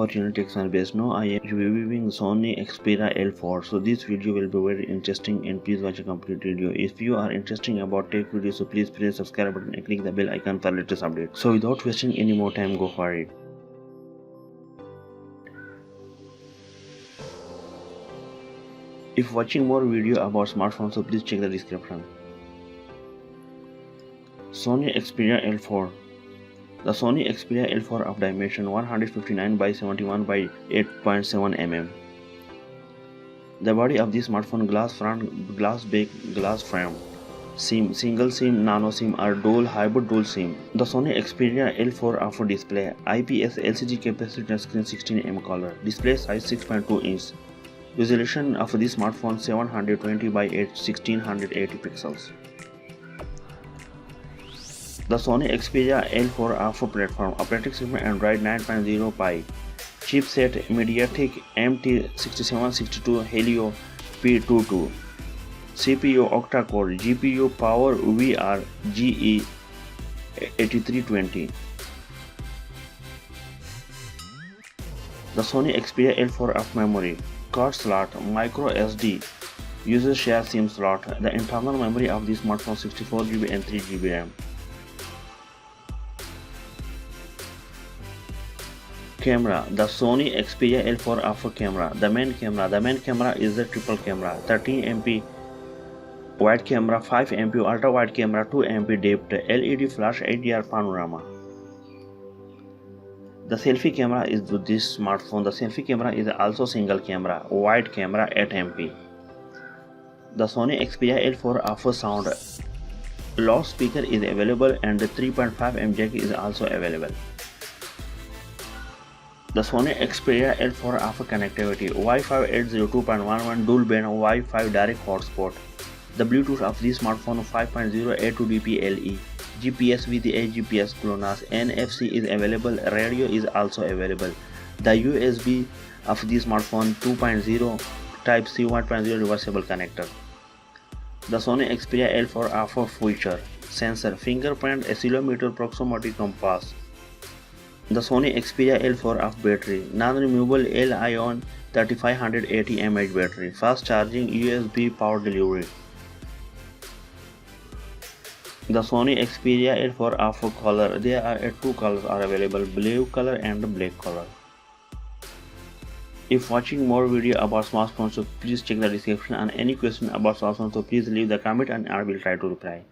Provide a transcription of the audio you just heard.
original Texan based. Now I am reviewing Sony Xperia L4. So this video will be very interesting and please watch a complete video. If you are interested about tech videos, so please press the subscribe button and click the bell icon for latest updates. So without wasting any more time, go for it. If watching more video about smartphones, so please check the description. Sony Xperia L4. The Sony Xperia L4 of dimension 159 by 71 by 8.7 mm. The body of this smartphone: glass front, glass back, glass frame. SIM, single SIM, nano SIM or dual hybrid dual SIM. The Sony Xperia L4 offer display: IPS LCD capacity touchscreen 16mm color. Display size 6.2 inch. Resolution of this smartphone 720 by 1680 pixels. The Sony Xperia L4 offer platform: operating system Android 9.0 Pie, chipset MediaTek MT6762 Helio P22, CPU octa-core, GPU Power VR GE8320. The Sony Xperia L4 of memory: card slot, microSD, user share SIM slot. The internal memory of this smartphone 64GB and 3GB RAM. Camera: the Sony Xperia L4 offer camera. The main camera is a triple camera: 13MP wide camera, 5MP ultra wide camera, 2MP depth, LED flash, HDR panorama. The selfie camera is to this smartphone. The selfie camera is also single camera, wide camera, 8MP. The Sony Xperia L4 offers sound. Loudspeaker is available and the 3.5mm jack is also available. The Sony Xperia L4 offers connectivity: Wi-Fi 802.11 dual band Wi-Fi direct hotspot. The Bluetooth of this smartphone 5.0 A2DP LE. GPS with a GPS GLONASS. NFC is available. Radio is also available. The USB of this smartphone 2.0 Type C 1.0 reversible connector. The Sony Xperia L4 offers feature: sensor, fingerprint, accelerometer, proximity compass. The Sony Xperia L4 of battery: non-removable Li-ion 3580 mAh battery, fast charging, USB power delivery. The Sony Xperia L4 offer color. There are two colors are available: blue color and black color. If watching more video about smartphones, so please check the description, and any question about smartphones, so please leave the comment and I will try to reply.